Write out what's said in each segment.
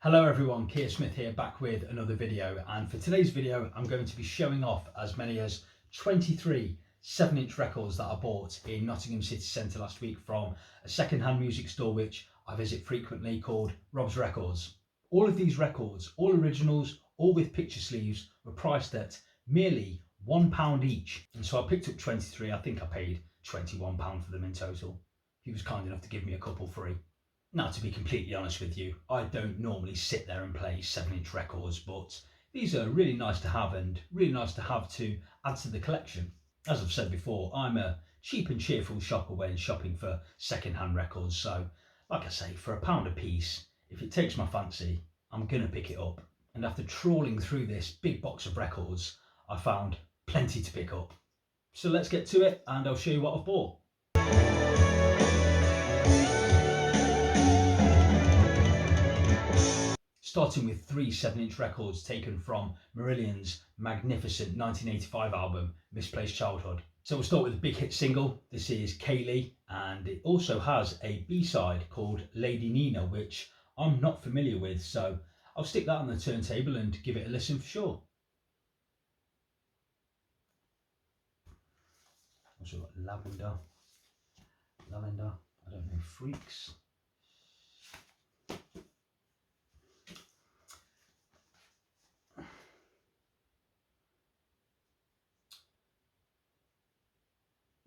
Hello everyone, Keir Smith here, back with another video, and for today's video I'm going to be showing off as many as 23 7-inch records that I bought in Nottingham city centre last week from a second-hand music store which I visit frequently called Rob's Records. All of these records, all originals, all with picture sleeves, were priced at merely £1 each, and so I picked up 23. I think I paid £21 for them in total. He was kind enough to give me a couple free. Now, to be completely honest with you, I don't normally sit there and play 7-inch records, but these are really nice to have and really nice to have to add to the collection. As I've said before, I'm a cheap and cheerful shopper when shopping for second-hand records, so like I say, for £1 a piece, if it takes my fancy, I'm gonna pick it up. And after trawling through this big box of records, I found plenty to pick up. So let's get to it and I'll show you what I've bought. Starting with 3 7-inch records taken from Marillion's magnificent 1985 album, Misplaced Childhood. So we'll start with the big hit single. This is Kaylee, and it also has a B-side called Lady Nina, which I'm not familiar with, so I'll stick that on the turntable and give it a listen for sure. Also got Lavender, I don't know, Freaks.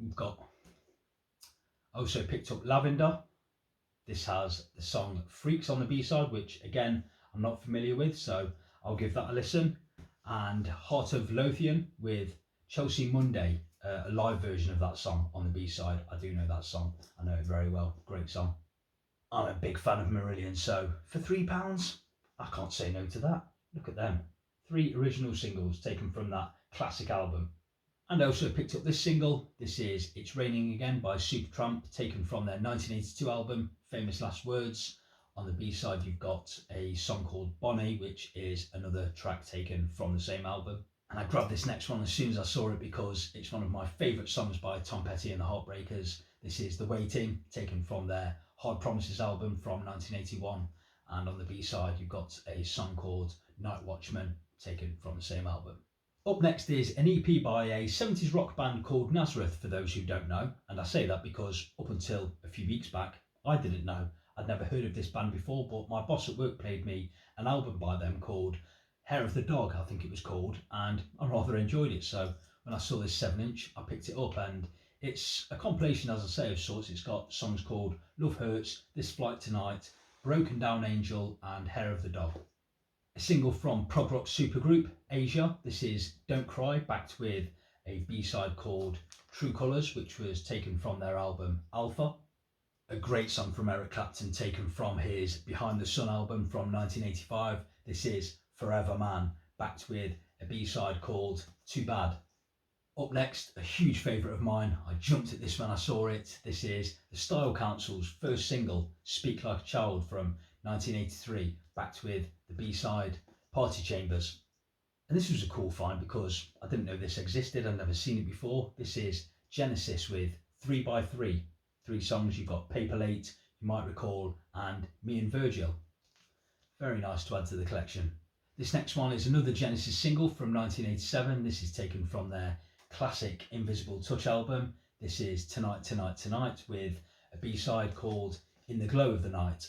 We've got, I also picked up Lavender. This has the song Freaks on the B-side, which again, I'm not familiar with, so I'll give that a listen. And Heart of Lothian with Chelsea Monday, a live version of that song on the B-side. I do know that song, I know it very well, great song. I'm a big fan of Marillion, so for £3, I can't say no to that. Look at them, 3 original singles taken from that classic album. And I also picked up this single. This is It's Raining Again by Supertramp, taken from their 1982 album, Famous Last Words. On the B-side, you've got a song called Bonnie, which is another track taken from the same album. And I grabbed this next one as soon as I saw it because it's one of my favourite songs by Tom Petty and the Heartbreakers. This is The Waiting, taken from their Hard Promises album from 1981. And on the B-side, you've got a song called Night Watchman, taken from the same album. Up next is an EP by a 70s rock band called Nazareth, for those who don't know. And I say that because up until a few weeks back, I didn't know. I'd never heard of this band before, but my boss at work played me an album by them called Hair of the Dog, I think it was called, and I rather enjoyed it. So when I saw this 7-inch, I picked it up, and it's a compilation, as I say, of sorts. It's got songs called Love Hurts, This Flight Tonight, Broken Down Angel, and Hair of the Dog. A single from prog rock supergroup Asia. This is Don't Cry, backed with a B-side called True Colours, which was taken from their album Alpha. A great song from Eric Clapton, taken from his Behind the Sun album from 1985. This is Forever Man, backed with a B-side called Too Bad. Up next, a huge favourite of mine. I jumped at this when I saw it. This is the Style Council's first single, Speak Like a Child, from 1983, backed with the B-side Party Chambers. And this was a cool find because I didn't know this existed. I'd never seen it before. This is Genesis with 3x3. 3 songs. You've got Paper Late, you might recall, and Me and Virgil. Very nice to add to the collection. This next one is another Genesis single from 1987. This is taken from their classic Invisible Touch album. This is Tonight, Tonight, Tonight, with a B-side called In the Glow of the Night.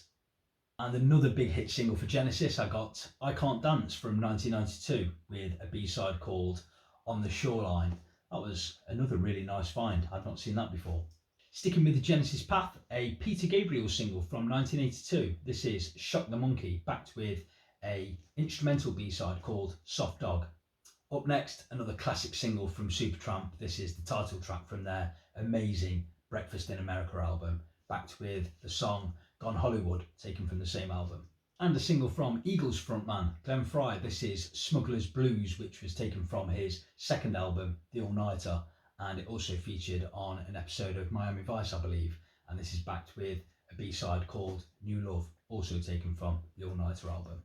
And another big hit single for Genesis, I got I Can't Dance from 1992 with a B-side called On the Shoreline. That was another really nice find. I'd not seen that before. Sticking with the Genesis path, a Peter Gabriel single from 1982. This is Shock the Monkey, backed with a instrumental B-side called Soft Dog. Up next, another classic single from Supertramp. This is the title track from their amazing Breakfast in America album, backed with the song Gone Hollywood, taken from the same album. And a single from Eagles frontman Glenn Frey. This is Smuggler's Blues, which was taken from his second album, The All Nighter, and it also featured on an episode of Miami Vice, I believe. And this is backed with a B-side called New Love, also taken from the All Nighter album.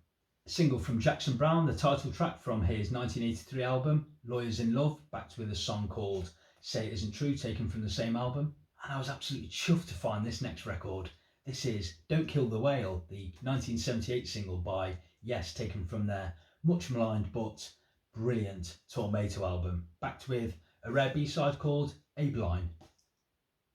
A single from Jackson Browne, the title track from his 1983 album, Lawyers in Love, backed with a song called Say It Isn't True, taken from the same album. And I was absolutely chuffed to find this next record. This is Don't Kill the Whale, the 1978 single by Yes, taken from their much maligned but brilliant Tormato album, backed with a rare B-side called Abeline.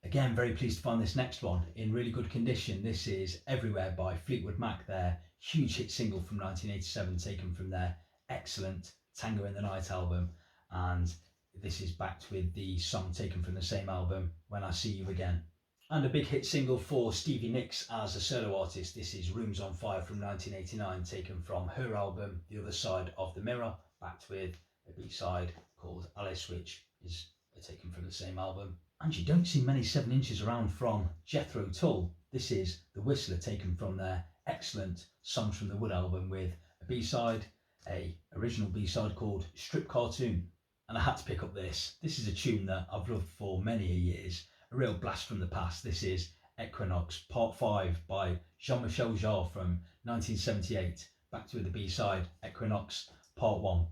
Again, very pleased to find this next one in really good condition. This is Everywhere by Fleetwood Mac, their huge hit single from 1987, taken from their excellent Tango in the Night album. And this is backed with the song taken from the same album, When I See You Again. And a big hit single for Stevie Nicks as a solo artist. This is Rooms on Fire from 1989, taken from her album, The Other Side of the Mirror, backed with a B-side called Alice, which is taken from the same album. And you don't see many 7 inches around from Jethro Tull. This is The Whistler, taken from their excellent Songs from the Wood album, with a B-side, a original B-side called Strip Cartoon. And I had to pick up this. This is a tune that I've loved for many years, a real blast from the past. This is Equinox Part 5 by Jean-Michel Jarre from 1978, backed with the B-side Equinox Part 1.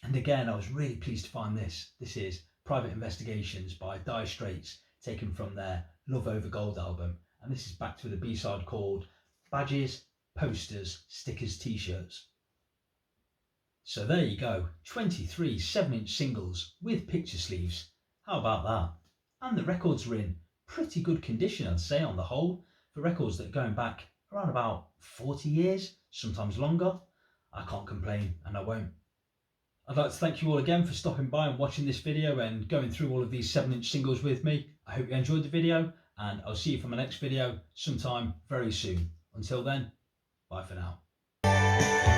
And again, I was really pleased to find this. This is Private Investigations by Dire Straits, taken from their Love Over Gold album. And this is backed with a B-side called Badges, Posters, Stickers, T-shirts. So there you go, 23 7-inch singles with picture sleeves. How about that? And the records were in pretty good condition, I'd say, on the whole, for records that are going back around about 40 years, sometimes longer. I can't complain, and I won't. I'd like to thank you all again for stopping by and watching this video and going through all of these 7-inch singles with me. I hope you enjoyed the video, and I'll see you for my next video sometime very soon. Until then, bye for now.